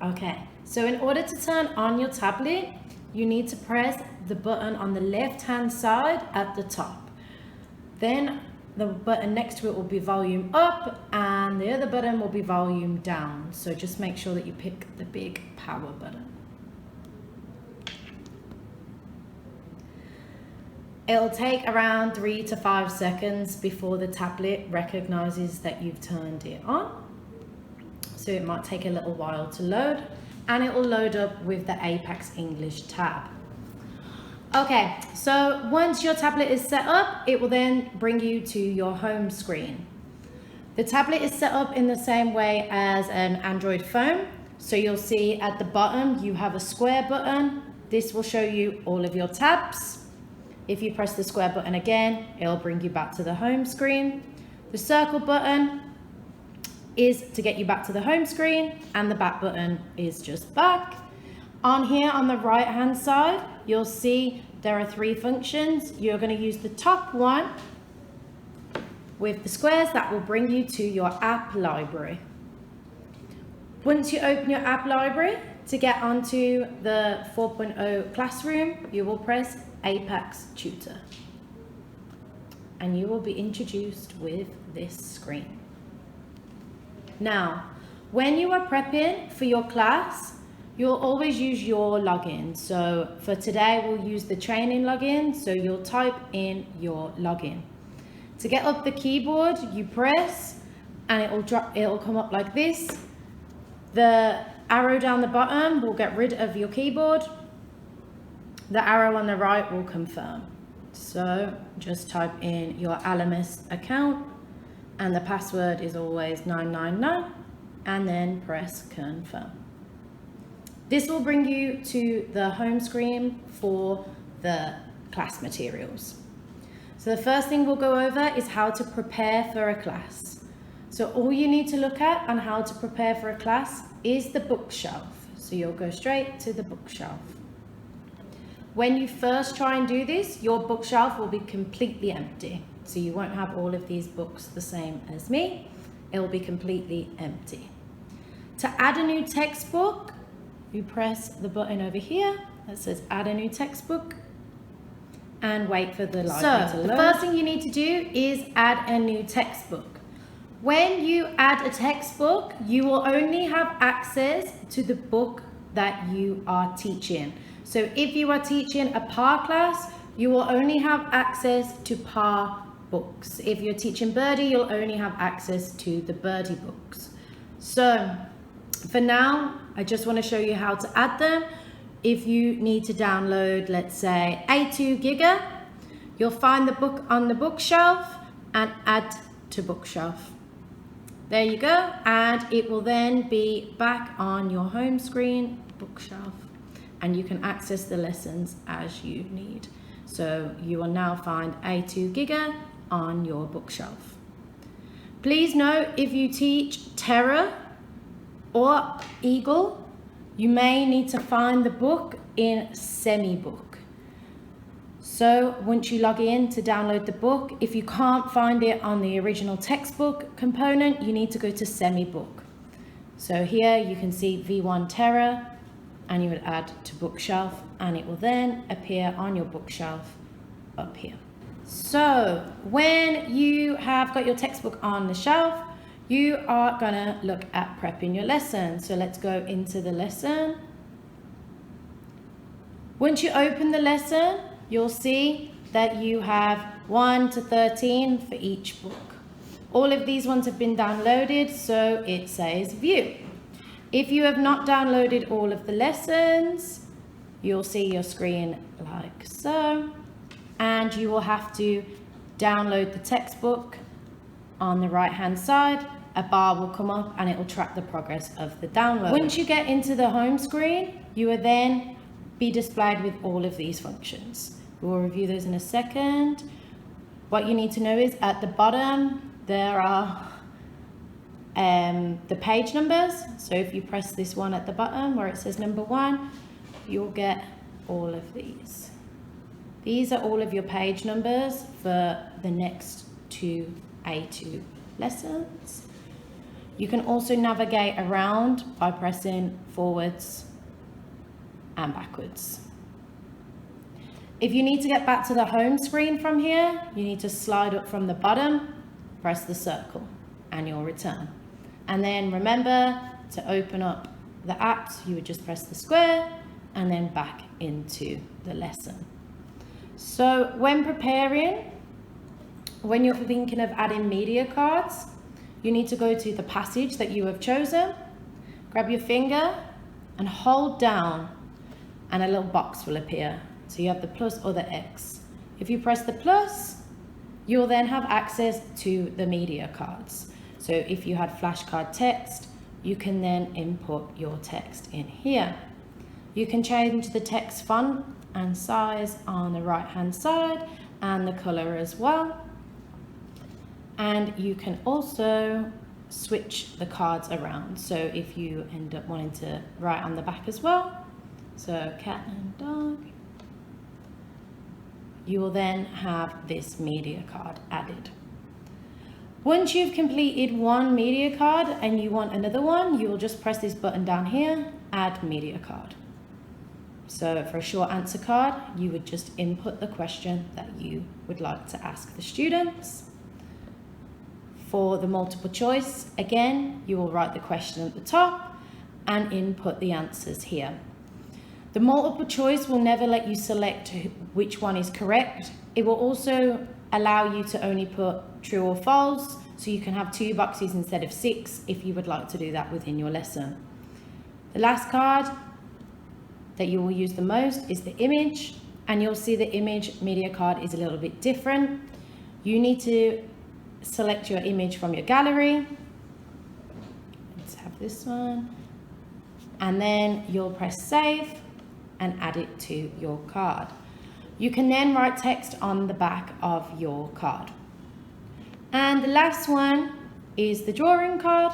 Okay, so in order to turn on your tablet, you need to press the button on the left hand side at the top. Then the button next to it will be volume up and the other button will be volume down. So just make sure that you pick the big power button. It'll take around 3 to 5 seconds before the tablet recognizes that you've turned it on. So it might take a little while to load, and it will load up with the Apex English tab. Okay, so once your tablet is set up, it will then bring you to your home screen. The tablet is set up in the same way as an Android phone. So you'll see at the bottom, you have a square button. This will show you all of your tabs. If you press the square button again, it'll bring you back to the home screen. The circle button is to get you back to the home screen, and the back button is just back. On here on the right hand side, you'll see there are 3 functions. You're going to use the top one with the squares that will bring you to your app library. Once you open your app library, to get onto the 4.0 classroom, you will press Apex Tutor and you will be introduced with this screen. Now, when you are prepping for your class, you'll always use your login. So for today, we'll use the training login. So you'll type in your login. To get up the keyboard, you press and it'll come up like this. The arrow down the bottom will get rid of your keyboard. The arrow on the right will confirm. So just type in your LMS account and the password is always 999 and then press confirm. This will bring you to the home screen for the class materials. So the first thing we'll go over is how to prepare for a class. So all you need to look at on how to prepare for a class is the bookshelf. So you'll go straight to the bookshelf. When you first try and do this, your bookshelf will be completely empty. So you won't have all of these books the same as me. It will be completely empty. To add a new textbook, you press the button over here that says add a new textbook and wait for the library to load. The first thing you need to do is add a new textbook. When you add a textbook, you will only have access to the book that you are teaching. So if you are teaching a PAR class, you will only have access to PAR books. If you're teaching Birdie, you'll only have access to the Birdie books. So for now, I just want to show you how to add them. If you need to download, let's say A2 Giga, you'll find the book on the bookshelf and add to bookshelf. There you go, and it will then be back on your home screen bookshelf and you can access the lessons as you need. So you will now find A2 Giga on your bookshelf. Please note, if you teach Terra or Eagle, you may need to find the book in SemiBook. So once you log in to download the book, if you can't find it on the original textbook component, you need to go to SemiBook. So here you can see V1 Terra and you would add to bookshelf and it will then appear on your bookshelf up here. So when you have got your textbook on the shelf, you are gonna look at prepping your lesson. So let's go into the lesson. Once you open the lesson, you'll see that you have 1 to 13 for each book. All of these ones have been downloaded, so it says view. If you have not downloaded all of the lessons, you'll see your screen like so, and you will have to download the textbook. On the right hand side, a bar will come up and it will track the progress of the download. Once you get into the home screen, you will then be displayed with all of these functions. We'll review those in a second. What you need to know is at the bottom, there are the page numbers. So if you press this one at the bottom where it says number 1, you'll get all of these. These are all of your page numbers for the next 2 A2 lessons. You can also navigate around by pressing forwards and backwards. If you need to get back to the home screen from here, you need to slide up from the bottom, press the circle, and you'll return. And then remember to open up the apps, you would just press the square and then back into the lesson. So when preparing, when you're thinking of adding media cards, you need to go to the passage that you have chosen, grab your finger and hold down, and a little box will appear. So you have the plus or the X. If you press the plus, you'll then have access to the media cards. So if you had flashcard text, you can then input your text in here. You can change the text font and size on the right hand side and the color as well. And you can also switch the cards around. So if you end up wanting to write on the back as well, so cat and dog, you will then have this media card added. Once you've completed one media card and you want another one, you will just press this button down here, add media card. So for a short answer card, you would just input the question that you would like to ask the students. For the multiple choice, again, you will write the question at the top and input the answers here. The multiple choice will never let you select which one is correct. It will also allow you to only put true or false, so you can have 2 boxes instead of 6 if you would like to do that within your lesson. The last card that you will use the most is the image, and you'll see the image media card is a little bit different. You need to select your image from your gallery. Let's have this one. And then you'll press save and add it to your card. You can then write text on the back of your card. And the last one is the drawing card.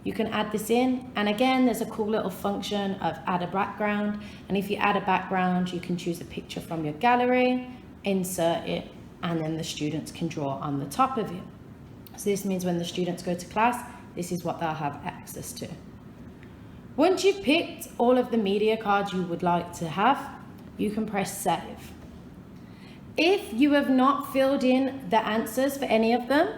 You can add this in, and again, there's a cool little function of add a background. And if you add a background, you can choose a picture from your gallery, insert it, and then the students can draw on the top of it. So this means when the students go to class, this is what they'll have access to. Once you've picked all of the media cards you would like to have, you can press save. If you have not filled in the answers for any of them,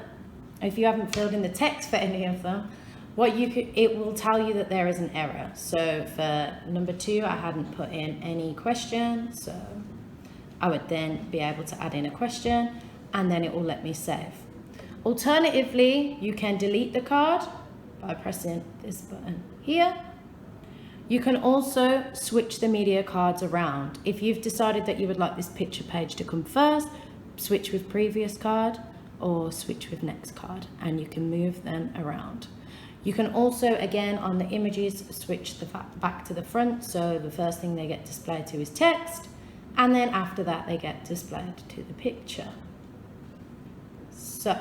if you haven't filled in the text for any of them, it will tell you that there is an error. So for number 2, I hadn't put in any question, so I would then be able to add in a question, and then it will let me save. Alternatively, you can delete the card by pressing this button here. You can also switch the media cards around. If you've decided that you would like this picture page to come first, switch with previous card or switch with next card, and you can move them around. You can also, again, on the images, switch the back to the front. So the first thing they get displayed to is text, and then after that they get displayed to the picture. So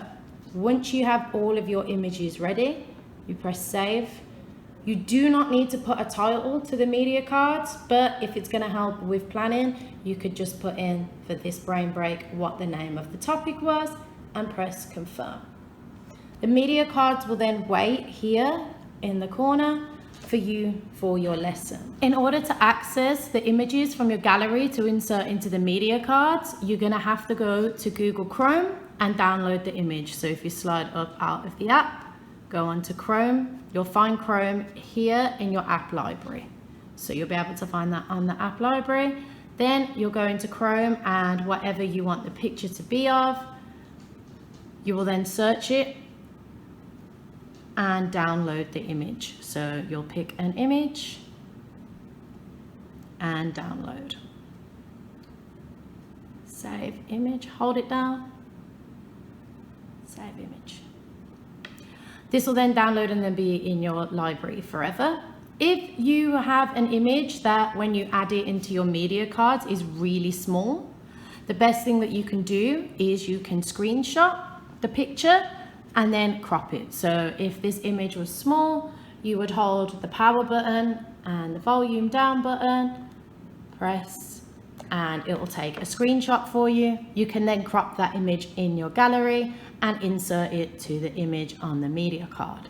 once you have all of your images ready, you press save. You do not need to put a title to the media cards, but if it's going to help with planning, you could just put in for this brain break what the name of the topic was and press confirm. The media cards will then wait here in the corner for you for your lesson. In order to access the images from your gallery to insert into the media cards, you're going to have to go to Google Chrome and download the image. So if you slide up out of the app, go on to Chrome, you'll find Chrome here in your app library. So you'll be able to find that on the app library. Then you'll go into Chrome, and whatever you want the picture to be of, you will then search it and download the image. So you'll pick an image and download. Save image, hold it down, save image. This will then download and then be in your library forever. If you have an image that when you add it into your media cards is really small, the best thing that you can do is you can screenshot the picture and then crop it. So if this image was small, you would hold the power button and the volume down button, press, and it will take a screenshot for you. You can then crop that image in your gallery and insert it to the image on the media card.